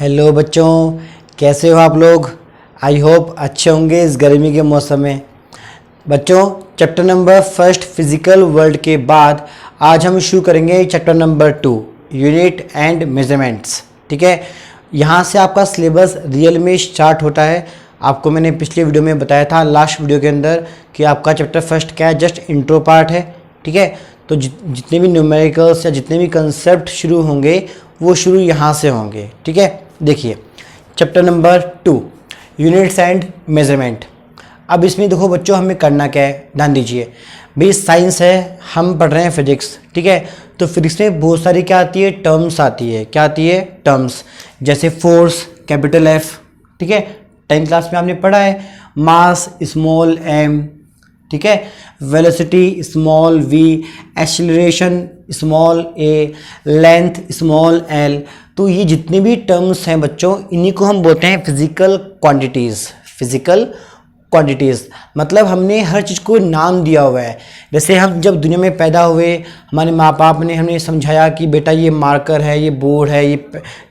Hello बच्चों, कैसे हो आप लोग। आई होप अच्छे होंगे इस गर्मी के मौसम में। बच्चों, chapter number first physical world के बाद आज हम शुरू करेंगे chapter number 2 unit and measurements. ठीक है, यहाँ से आपका सिलेबस रियल में स्टार्ट होता है। आपको मैंने पिछले वीडियो में बताया था, लास्ट वीडियो के अंदर, कि आपका चैप्टर फर्स्ट क्या है, जस्ट इंट्रो पार्ट है। ठीक है, तो जितने भी न्यूमेरिकल्स या जितने भी कंसेप्ट शुरू होंगे वो शुरू यहाँ से होंगे। ठीक है, देखिए chapter number 2 units and measurement. अब इसमें देखो बच्चों, हमें करना क्या है, ध्यान दीजिए। भाई साइंस है, हम पढ़ रहे हैं फिजिक्स। ठीक है, तो फिजिक्स में बहुत सारी क्या आती है, टर्म्स आती है। क्या आती है, टर्म्स, जैसे फोर्स कैपिटल एफ। ठीक है, 10th क्लास में आपने पढ़ा है। Mass small M. ठीक है, velocity small V, acceleration small A, length small L. तो ये जितने भी टर्म्स हैं बच्चों, इन्हीं को हम बोलते हैं फिजिकल क्वांटिटीज़। फिजिकल क्वांटिटीज़ मतलब हमने हर चीज़ को नाम दिया हुआ है। जैसे हम जब दुनिया में पैदा हुए, हमारे माँ बाप ने हमें समझाया कि बेटा ये मार्कर है, ये बोर्ड है,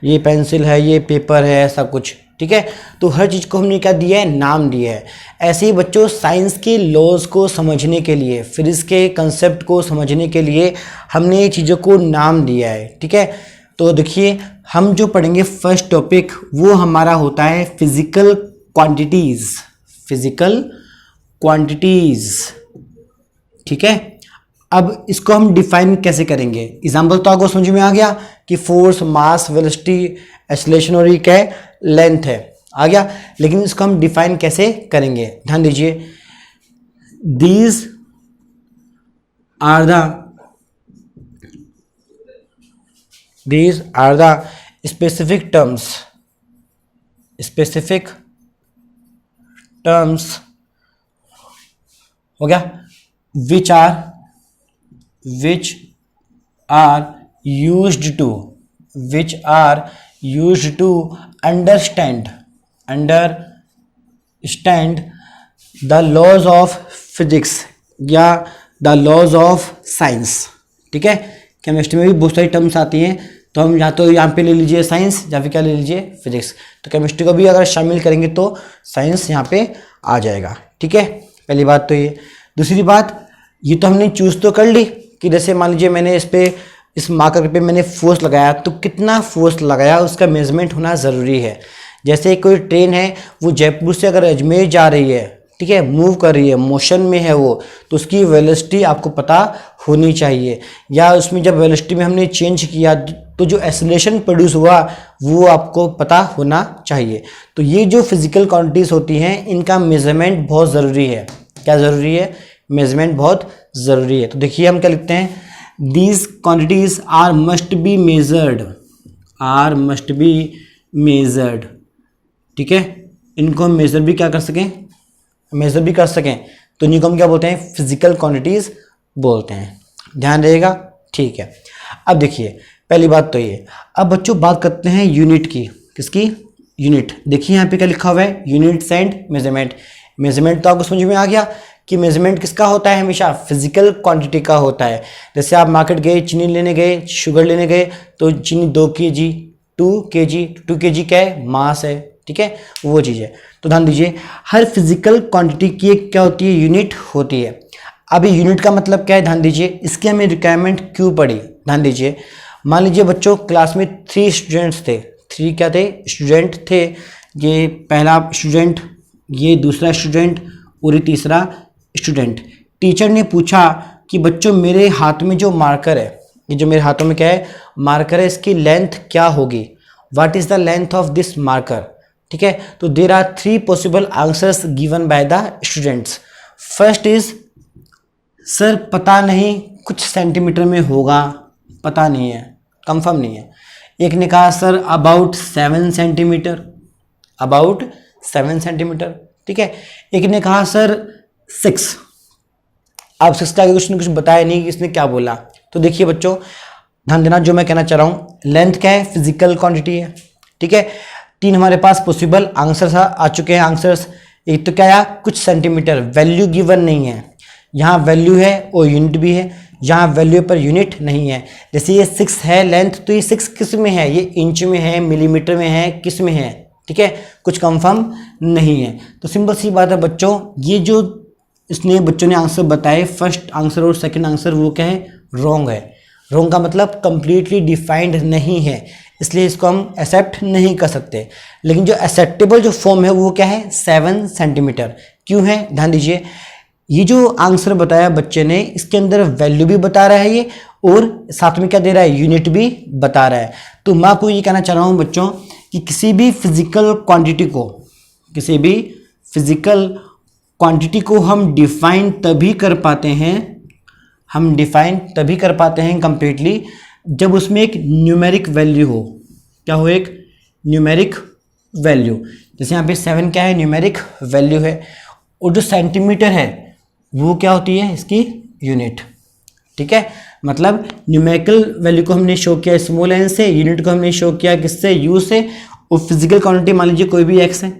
ये पेंसिल है, ये पेपर है, ऐसा कुछ। ठीक है, तो हर चीज़ को हमने क्या दिया है, नाम दिया है। ऐसे ही बच्चों, साइंस के लॉज को समझने के लिए, फिजिक्स के कंसेप्ट को समझने के लिए हमने चीज़ों को नाम दिया है। ठीक है, तो देखिए हम जो पढ़ेंगे फर्स्ट टॉपिक, वो हमारा होता है फिजिकल क्वांटिटीज़। Physical quantities. ठीक है, अब इसको हम डिफाइन कैसे करेंगे। एग्जाम्पल तो आपको समझ में आ गया कि फोर्स, मास, वेलोसिटी, एक्सीलरेशन और ये क्या है, लेंथ है, आ गया। लेकिन इसको हम डिफाइन कैसे करेंगे, ध्यान दीजिए। These are the specific terms हो गया, which are used to understand the laws of physics या द लॉज ऑफ साइंस। ठीक है, केमिस्ट्री में भी बहुत सारी टर्म्स आती हैं, तो हम या तो यहाँ पे ले लीजिए साइंस या फिर क्या ले लीजिए, फिजिक्स। तो केमिस्ट्री को भी अगर शामिल करेंगे तो साइंस यहाँ पे आ जाएगा। ठीक है, पहली बात तो ये। दूसरी बात, ये तो हमने चूज तो कर ली कि जैसे मान लीजिए मैंने इस मार्कर पे मैंने फोर्स लगाया, तो कितना फोर्स लगाया उसका मेजरमेंट होना ज़रूरी है। जैसे कोई ट्रेन है, वो जयपुर से अगर अजमेर जा रही है, ठीक है, मूव कर रही है, मोशन में है वो, तो उसकी वेलोसिटी आपको पता होनी चाहिए। या उसमें जब वेलोसिटी में हमने चेंज किया तो जो एक्सीलरेशन प्रोड्यूस हुआ वो आपको पता होना चाहिए। तो ये जो फिजिकल क्वांटिटीज़ होती हैं, इनका मेजरमेंट बहुत ज़रूरी है। क्या ज़रूरी है, मेजरमेंट बहुत ज़रूरी है। तो देखिए हम क्या लिखते हैं, these quantities must be measured. ठीक है, इनको हम मेजर भी कर सकें, तो इनको हम क्या बोलते हैं, फिजिकल क्वांटिटीज़ बोलते हैं। ध्यान रहेगा, ठीक है। अब देखिए पहली बात तो ये। अब बच्चों बात करते हैं यूनिट की। किसकी, यूनिट। देखिए यहाँ पे क्या लिखा हुआ है, यूनिट्स एंड मेजरमेंट। मेजरमेंट तो आपको समझ में आ गया कि मेजरमेंट किसका होता है, हमेशा फिजिकल क्वांटिटी का होता है। जैसे आप मार्केट गए, चीनी लेने गए, शुगर लेने गए, तो चीनी 2 kg, 2 kg क्या है, मास है। ठीक है, वो चीज़ है। तो ध्यान दीजिए, हर फिजिकल क्वांटिटी की एक क्या होती है, यूनिट होती है। अब यूनिट का मतलब क्या है, ध्यान दीजिए, इसकी हमें रिक्वायरमेंट क्यों पड़ी। ध्यान दीजिए, मान लीजिए बच्चों क्लास में 3 स्टूडेंट्स थे। 3 क्या थे, स्टूडेंट थे। ये पहला स्टूडेंट, ये दूसरा स्टूडेंट और ये तीसरा स्टूडेंट। टीचर ने पूछा कि बच्चों मेरे हाथ में जो मार्कर है, ये जो मेरे हाथों में क्या है, मार्कर है, इसकी लेंथ क्या होगी, what is the length of this marker. ठीक है, तो there are 3 possible answers given by the students. First is, sir पता नहीं, कुछ सेंटीमीटर में होगा, पता नहीं है, कंफर्म नहीं है। एक ने कहा सर अबाउट 7 सेंटीमीटर, ठीक है। एक ने कहा सर 6। अब 6 का कुछ बताया नहीं कि इसने क्या बोला। तो देखिए बच्चों ध्यान देना, जो मैं कहना चाह रहा हूँ, लेंथ क्या है, फिजिकल क्वांटिटी है। ठीक है, 3 हमारे पास पॉसिबल आंसर्स आ चुके हैं आंसर्स। एक तो क्या है, कुछ सेंटीमीटर, वैल्यू गिवन नहीं है, यहाँ वैल्यू है और यूनिट भी है। जहाँ वैल्यू पर यूनिट नहीं है। जैसे ये 6 है लेंथ, तो ये 6 किस में है, ये इंच में है, मिलीमीटर में है, किस में है, ठीक है, कुछ कंफर्म नहीं है। तो सिंपल सी बात है बच्चों, ये जो इसने बच्चों ने आंसर बताए, फर्स्ट आंसर और सेकंड आंसर, वो क्या है, रॉन्ग है। रॉन्ग का मतलब कंप्लीटली डिफाइंड नहीं है, इसलिए इसको हम एक्सेप्ट नहीं कर सकते। लेकिन जो एक्सेप्टेबल जो फॉर्म है वो क्या है, 7 सेंटीमीटर। क्यों है, ध्यान दीजिए, ये जो आंसर बताया बच्चे ने, इसके अंदर वैल्यू भी बता रहा है ये, और साथ में क्या दे रहा है, यूनिट भी बता रहा है। तो मैं आपको ये कहना चाह रहा हूँ बच्चों कि किसी भी फिजिकल क्वांटिटी को, किसी भी फिजिकल क्वांटिटी को हम डिफाइन तभी कर पाते हैं, हम डिफाइन तभी कर पाते हैं कंप्लीटली, जब उसमें एक न्यूमेरिक वैल्यू हो। क्या हो, एक न्यूमेरिक वैल्यू। जैसे यहाँ पे 7 क्या है, न्यूमेरिक वैल्यू है, और जो सेंटीमीटर है वो क्या होती है, इसकी यूनिट, ठीक है। मतलब न्यूमेरिकल वैल्यू को हमने शो किया स्मॉल एन से, यूनिट को हमने शो किया किससे, यू से, और फिजिकल क्वांटिटी मान लीजिए कोई भी एक्स है,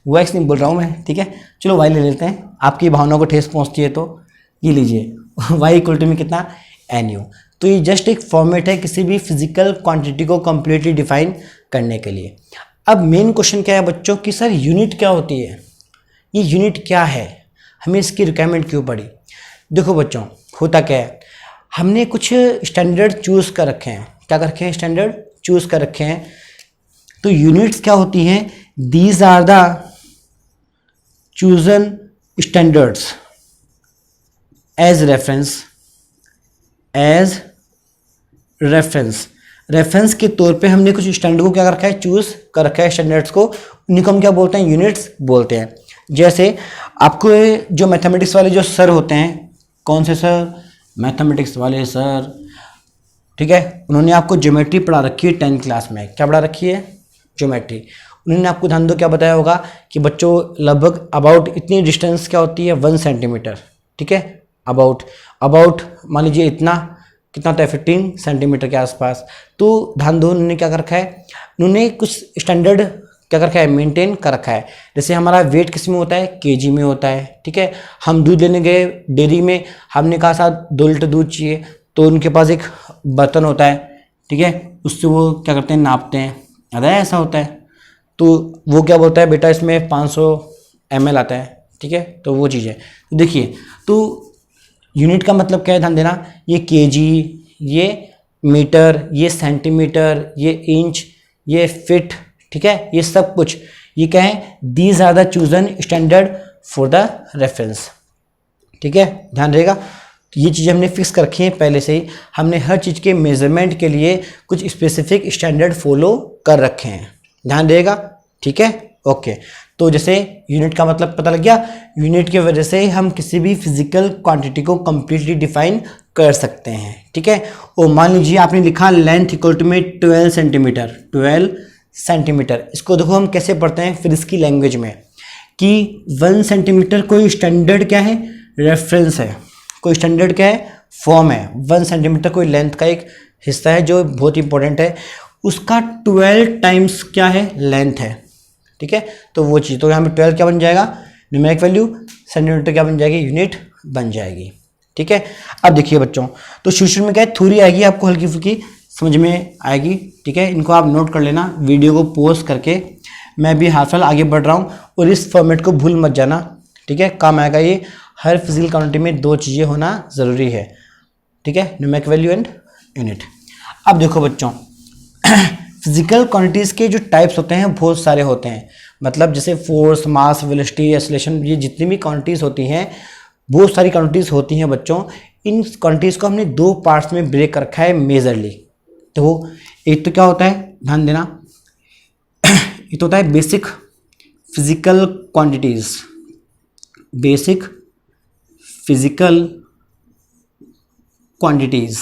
वो एक्स नहीं बोल रहा हूँ मैं, ठीक है, चलो वाई ले लेते हैं, आपकी भावनाओं को ठेस पहुँचती है तो ये लीजिए वाई इक्वल टू में कितना, एन यू। तो ये जस्ट एक फॉर्मेट है किसी भी फिजिकल क्वांटिटी को कंप्लीटली डिफाइन करने के लिए। अब मेन क्वेश्चन क्या है बच्चों कि सर यूनिट क्या होती है, ये यूनिट क्या है, हमें इसकी रिक्वायरमेंट क्यों पड़ी। देखो बच्चों, होता क्या है, हमने कुछ स्टैंडर्ड चूज़ कर रखे हैं। क्या कर रखे हैं, स्टैंडर्ड चूज़ कर रखे हैं। तो यूनिट्स क्या होती हैं, these are the chosen standards as reference, as reference के तौर पे हमने कुछ स्टैंडर्ड को क्या कर रखा है, चूज कर रखा है, स्टैंडर्ड्स को, उन्हीं को हम क्या बोलते हैं, यूनिट्स बोलते हैं। जैसे आपको जो मैथमेटिक्स वाले जो सर होते हैं, कौन से सर, मैथमेटिक्स वाले सर, ठीक है, उन्होंने आपको ज्योमेट्री पढ़ा रखी है 10th क्लास में। क्या पढ़ा रखी है, ज्योमेट्री। उन्होंने आपको ध्यान दो क्या बताया होगा कि बच्चों लगभग अबाउट इतनी डिस्टेंस क्या होती है, 1 सेंटीमीटर, ठीक है, अबाउट मान लीजिए इतना, कितना होता है, 15 सेंटीमीटर के आसपास। तो ध्यान दो, उन्होंने क्या कर रखा है, उन्होंने कुछ स्टैंडर्ड क्या कर रखा है, मेंटेन कर रखा है। जैसे हमारा वेट किस में होता है, केजी में होता है, ठीक है। हम दूध लेने गए डेयरी में, हमने कहा साथ 2 लीटर दूध चाहिए, तो उनके पास एक बर्तन होता है, ठीक है, उससे वो क्या करते हैं, नापते हैं, याद है ऐसा होता है। तो वो क्या बोलता है, बेटा इसमें 500 ml आता है, ठीक है, तो वो चीज़ है। देखिए, तो यूनिट का मतलब क्या है, ध्यान देना, ये केजी, ये मीटर, ये सेंटीमीटर, ये इंच, ये फिट, ठीक है, ये सब कुछ, ये क्या है, these are the chosen standard for the reference, ठीक है, ध्यान रहेगा। तो ये चीज़ें हमने फिक्स कर रखी हैं पहले से ही, हमने हर चीज़ के मेजरमेंट के लिए कुछ स्पेसिफिक स्टैंडर्ड फॉलो कर रखे हैं, ध्यान रहेगा, ठीक है, ओके। तो जैसे यूनिट का मतलब पता लग गया, यूनिट की वजह से हम किसी भी फिजिकल क्वांटिटी को कंप्लीटली डिफाइन कर सकते हैं, ठीक है। और मान लीजिए आपने लिखा लेंथ इक्वल टू में 12 सेंटीमीटर, 12 सेंटीमीटर, इसको देखो हम कैसे पढ़ते हैं फिर इसकी लैंग्वेज में, कि 1 सेंटीमीटर कोई स्टैंडर्ड क्या है, रेफरेंस है, कोई स्टैंडर्ड क्या है, फॉर्म है। 1 सेंटीमीटर कोई लेंथ का एक हिस्सा है जो बहुत इंपॉर्टेंट है, उसका 12 टाइम्स क्या है, लेंथ है, ठीक है। तो वो चीज़, तो यहाँ पे 12 क्या बन जाएगा, न्यूमेरिक वैल्यू, सेंटीमीटर क्या बन जाएगी, यूनिट बन जाएगी, ठीक है। अब देखिए बच्चों, तो शुरू में क्या है, थ्योरी आएगी आपको हल्की फुल्की समझ में आएगी, ठीक है, इनको आप नोट कर लेना, वीडियो को पॉज करके। मैं भी हाल फिलहाल आगे बढ़ रहा हूँ, और इस फॉर्मेट को भूल मत जाना, ठीक है, काम आएगा ये। हर फिजिकल क्वांटिटी में 2 चीज़ें होना ज़रूरी है, ठीक है, न्यूमेरिक वैल्यू एंड यूनिट। अब देखो बच्चों, फिजिकल क्वांटिटीज़ के जो टाइप्स होते हैं बहुत सारे होते हैं, मतलब जैसे फोर्स, मास, वेलोसिटी, एक्सेलरेशन, ये जितनी भी क्वांटिटीज़ होती हैं, बहुत सारी क्वांटिटीज़ होती हैं बच्चों। इन क्वांटिटीज़ को हमने 2 पार्ट्स में ब्रेक कर रखा है मेजरली। तो एक तो क्या होता है, ध्यान देना, एक तो होता है basic physical quantities, basic physical quantities,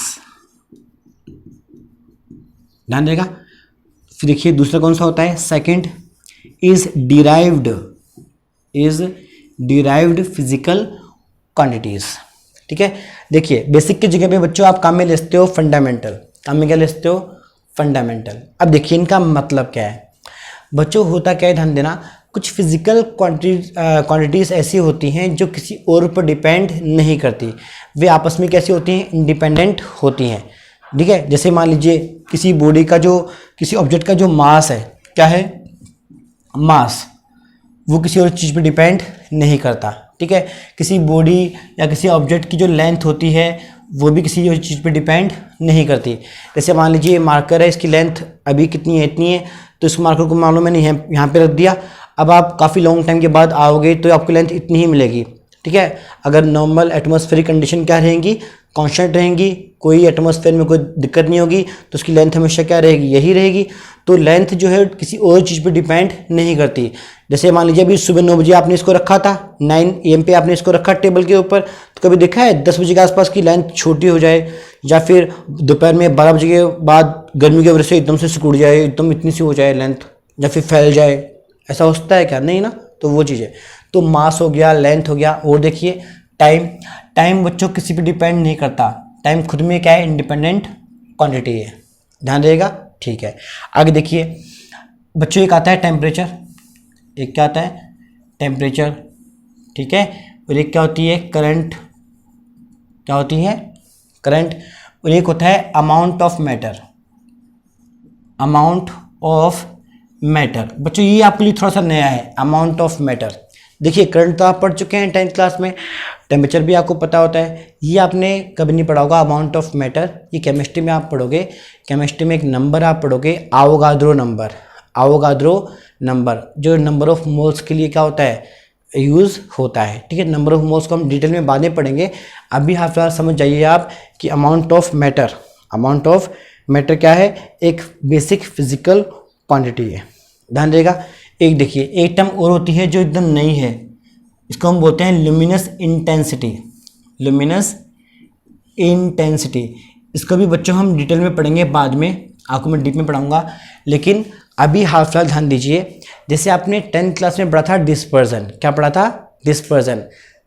ध्यान देगा। फिर देखिए दूसरा कौन सा होता है, second is derived physical quantities, ठीक है। देखिए बेसिक की जगह पे बच्चों आप काम में लेते हो फंडामेंटल, काम में क्या लेते हो, फंडामेंटल। अब देखिए इनका मतलब क्या है बच्चों, होता क्या है, ध्यान देना, कुछ फिजिकल क्वांटिटीज़ ऐसी होती हैं जो किसी और पर डिपेंड नहीं करती, वे आपस में कैसी होती हैं, इंडिपेंडेंट होती हैं। ठीक है, जैसे मान लीजिए किसी बॉडी का जो, किसी ऑब्जेक्ट का जो मास है, क्या है, मास, वो किसी और चीज़ पर डिपेंड नहीं करता। ठीक है, किसी बॉडी या किसी ऑब्जेक्ट की जो लेंथ होती है वो भी किसी और चीज़ पर डिपेंड नहीं करती। जैसे मान लीजिए मार्कर है, इसकी लेंथ अभी कितनी है, इतनी है, तो इस मार्कर को मान लो मैंने यहाँ पे रख दिया, अब आप काफ़ी लॉन्ग टाइम के बाद आओगे तो आपको लेंथ इतनी ही मिलेगी। ठीक है, अगर नॉर्मल एटमॉस्फेरिक कंडीशन क्या रहेंगी, कांस्टेंट रहेंगी, कोई एटमॉस्फेयर में कोई दिक्कत नहीं होगी, तो उसकी लेंथ हमेशा क्या रहेगी, यही रहेगी। तो लेंथ जो है किसी और चीज़ पे डिपेंड नहीं करती। जैसे मान लीजिए अभी सुबह 9 बजे आपने इसको रखा था, 9 AM पे आपने इसको रखा टेबल के ऊपर, तो कभी देखा है 10 बजे के आसपास की लेंथ छोटी हो जाए, या फिर दोपहर में 12 बजे के बाद गर्मी की वजह से एकदम से सिकुड़ जाए, एकदम इतनी सी हो जाए लेंथ, या फिर फैल जाए, ऐसा होता है क्या, नहीं ना। तो वो चीज़ है। तो मास हो गया, लेंथ हो गया, और देखिए टाइम बच्चों किसी पे डिपेंड नहीं करता, टाइम खुद में क्या है, इंडिपेंडेंट क्वांटिटी है, ध्यान रहेगा। ठीक है, आगे देखिए बच्चों, एक आता है टेम्परेचर, एक क्या आता है, टेम्परेचर। ठीक है, और एक क्या होती है, करंट, क्या होती है, करंट। और एक होता है amount of matter, amount of matter. बच्चों ये आपके लिए थोड़ा सा नया है, अमाउंट ऑफ मैटर। देखिए करंट तो आप पढ़ चुके हैं 10th क्लास में, टेम्परेचर भी आपको पता होता है, ये आपने कभी नहीं पढ़ा होगा अमाउंट ऑफ मैटर। ये केमिस्ट्री में आप पढ़ोगे, केमिस्ट्री में एक नंबर आप पढ़ोगे, आवोगाद्रो नंबर, आवोगाद्रो नंबर, जो नंबर ऑफ मोल्स के लिए क्या होता है, यूज़ होता है। ठीक है, नंबर ऑफ मोल्स को हम डिटेल में बाद में पढ़ेंगे, अभी हाफ फिलहाल समझ जाइए आप कि amount of matter, amount of matter क्या है, एक बेसिक फिजिकल क्वांटिटी है, ध्यान देगा। एक देखिए एक टर्म और होती है जो एकदम नई है, इसको हम बोलते हैं ल्यूमिनस इंटेंसिटी, ल्यूमिनस इंटेंसिटी। इसको भी बच्चों हम डिटेल में पढ़ेंगे बाद में, आपको मैं डीप में पढ़ाऊंगा, लेकिन अभी हाल फिलहाल ध्यान दीजिए। जैसे आपने 10th क्लास में पढ़ा था डिस्पर्जन, क्या पढ़ा था, डिस्पर्जन,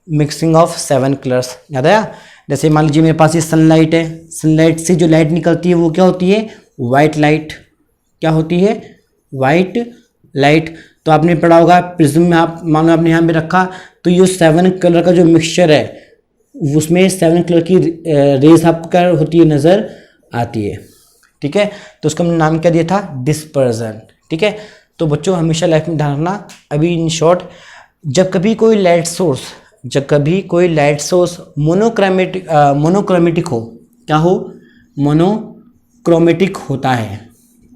मिक्सिंग ऑफ 7 कलर्स, याद आया। जैसे मान लीजिए मेरे पास ये सनलाइट है, सनलाइट से जो लाइट निकलती है वो क्या होती है, वाइट लाइट, क्या होती है, वाइट लाइट। तो आपने पढ़ा होगा प्रिज्म में, आप मान लो आपने यहाँ पे रखा, तो ये 7 कलर का जो मिक्सचर है उसमें 7 कलर की रेज आपको क्या होती है, नज़र आती है। ठीक है, तो उसका हमने नाम क्या दिया था, डिस्पर्जन। ठीक है, तो बच्चों हमेशा लाइफ में ध्यान रखना। अभी इन शॉर्ट, जब कभी कोई लाइट सोर्स मोनोक्रोमेटिक हो, क्या हो, मोनोक्रोमेटिक होता है,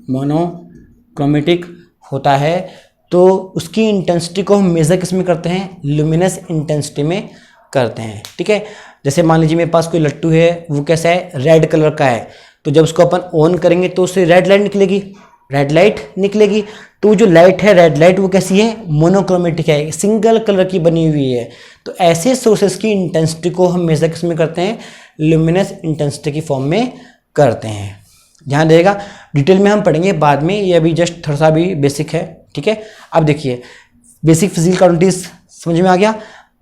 मोनोक्रोमेटिक होता है, तो उसकी इंटेंसिटी को हम मेज़र किस में करते हैं, ल्यूमिनस इंटेंसिटी में करते हैं। ठीक है, जैसे मान लीजिए मेरे पास कोई लट्टू है, वो कैसा है, रेड कलर का है, तो जब उसको अपन ऑन करेंगे तो उससे रेड लाइट निकलेगी। तो जो लाइट है, रेड लाइट, वो कैसी है, मोनोक्रोमेटिक है, सिंगल कलर की बनी हुई है। तो ऐसे सोर्सेस की इंटेंसिटी को हम मेज़र किस में करते हैं, ल्यूमिनस इंटेंसिटी की फॉर्म में करते हैं, ध्यान देगा। डिटेल में हम पढ़ेंगे बाद में, ये अभी जस्ट थोड़ा सा भी बेसिक है। ठीक है, अब देखिए बेसिक फिजिकल क्वांटिटीज समझ में आ गया।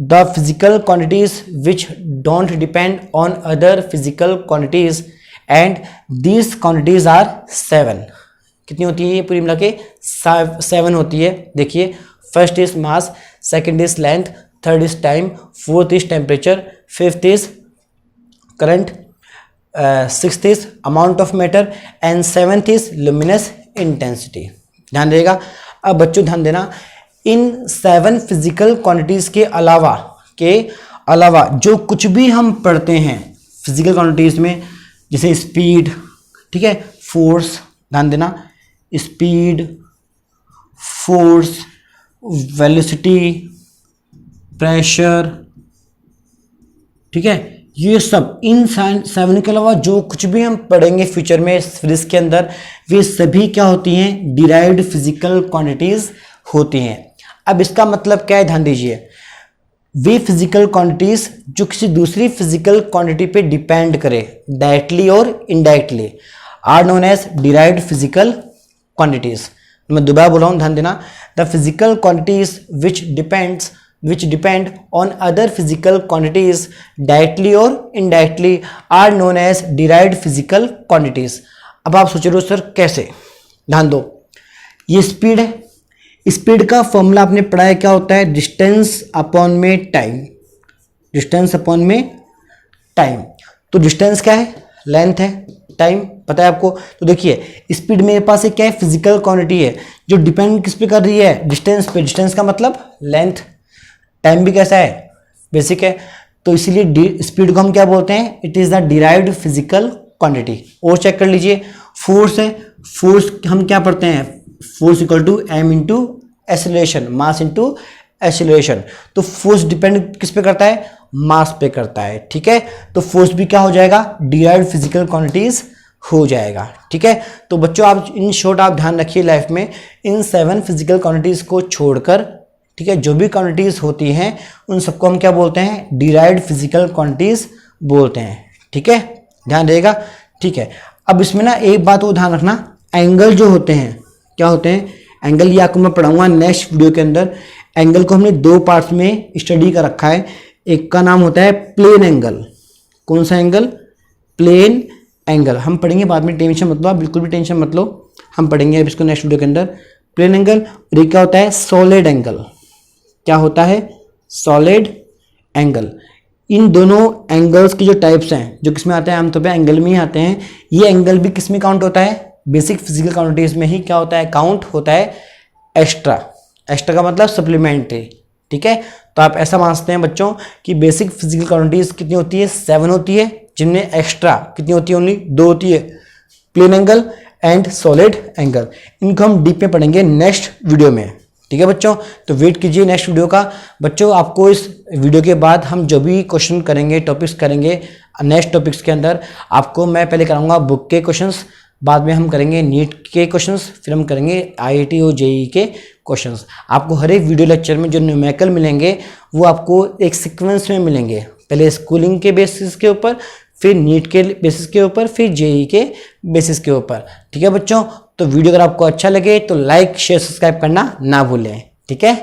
The physical quantities which don't depend on other physical quantities and these quantities are 7। कितनी होती है ये पूरी मिला के, 7 होती है। देखिए first is mass, second is length, third is time, fourth is temperature, fifth is current, sixth is amount of matter and seventh is luminous intensity. ध्यान देगा। अब बच्चों ध्यान देना, इन 7 फिजिकल क्वांटिटीज के अलावा जो कुछ भी हम पढ़ते हैं फिजिकल क्वांटिटीज में, जैसे स्पीड, ठीक है, फोर्स, ध्यान देना, स्पीड, फोर्स, वेलोसिटी, प्रेशर, ठीक है, ये सब इन 7 के अलावा जो कुछ भी हम पढ़ेंगे फ्यूचर में फिजिक्स के अंदर, वे सभी क्या होती हैं, डिराइव्ड फिजिकल क्वांटिटीज होती हैं। अब इसका मतलब क्या है, ध्यान दीजिए, वे फिजिकल क्वांटिटीज जो किसी दूसरी फिजिकल क्वांटिटी पे डिपेंड करे डायरेक्टली और indirectly are known as derived physical quantities. मैं दोबारा बोला हूं, ध्यान देना, the physical quantities which depend on other physical quantities directly or indirectly are known as derived physical quantities। अब आप सोच रहे हो सर कैसे, ध्यान दो, ये स्पीड है, स्पीड का फॉर्मूला आपने पढ़ा है, क्या होता है? डिस्टेंस अपॉन में टाइम, डिस्टेंस अपॉन में टाइम। तो डिस्टेंस क्या है? लेंथ है, टाइम पता है आपको। तो देखिए स्पीड मेरे पास एक क्या है? फिजिकल क्वांटिटी है जो डिपेंड किस पे कर रही है? डिस्टेंस पे। डिस्टेंस का मतलब लेंथ। टाइम भी कैसा है? बेसिक है। तो इसीलिए स्पीड को हम क्या बोलते हैं? It is the derived physical quantity. और चेक कर लीजिए, फोर्स है, फोर्स हम क्या पढ़ते हैं? Force equal to M into acceleration, mass into acceleration. तो फोर्स डिपेंड किस पे करता है? मास पे करता है, ठीक है। तो फोर्स भी क्या हो जाएगा? डिराइव्ड फिजिकल क्वांटिटीज हो जाएगा, ठीक है। तो बच्चों आप इन शॉर्ट आप ध्यान रखिए लाइफ में इन 7 फिजिकल क्वांटिटीज को छोड़कर, ठीक है, जो भी क्वांटिटीज होती हैं उन सबको हम क्या बोलते हैं? डिराइव्ड फिजिकल क्वांटिटीज बोलते हैं, ठीक है, ध्यान रहेगा, ठीक है। अब इसमें ना एक बात और ध्यान रखना, एंगल जो होते हैं क्या होते हैं? एंगल ये आपको मैं पढ़ाऊंगा नेक्स्ट वीडियो के अंदर। एंगल को हमने 2 पार्ट्स में स्टडी कर रखा है। एक का नाम होता है प्लेन एंगल। कौन सा एंगल? Plane angle. हम पढ़ेंगे बाद में, टेंशन मत लो आप, बिल्कुल भी टेंशन मत लो, हम पढ़ेंगे अब इसको नेक्स्ट वीडियो के अंदर। Plane angle. और ये क्या होता है? Solid angle. क्या होता है? Solid angle. इन दोनों एंगल्स की जो टाइप्स हैं, जो किस में आते हैं? आमतौर पे एंगल में ही आते हैं। ये एंगल भी किस में काउंट होता है? बेसिक फिजिकल क्वांटिटीज में ही क्या होता है? काउंट होता है। एक्स्ट्रा। एक्स्ट्रा का मतलब सप्लीमेंट्री, ठीक है। तो आप ऐसा मानते हैं बच्चों कि बेसिक फिजिकल क्वांटिटीज कितनी होती है? 7 होती है, जिनमें एक्स्ट्रा कितनी होती है? ओनली 2 होती है, plane angle and solid angle. इनको हम डीप में पढ़ेंगे नेक्स्ट वीडियो में, ठीक है बच्चों। तो वेट कीजिए नेक्स्ट वीडियो का। बच्चों आपको इस वीडियो के बाद हम जो भी क्वेश्चन करेंगे, टॉपिक्स करेंगे नेक्स्ट टॉपिक्स के अंदर, आपको मैं पहले कराऊंगा बुक के क्वेश्चंस, बाद में हम करेंगे नीट के क्वेश्चंस, फिर हम करेंगे आईआईटी और जेईई के क्वेश्चंस। आपको हर एक वीडियो लेक्चर में जो न्यूमेरिकल मिलेंगे वो आपको एक सीक्वेंस में मिलेंगे, पहले स्कूलिंग के बेसिस के ऊपर, फिर नीट के बेसिस के ऊपर, फिर जेईई के बेसिस के ऊपर, ठीक है बच्चों। तो वीडियो अगर आपको अच्छा लगे तो लाइक शेयर सब्सक्राइब करना ना भूलें, ठीक है।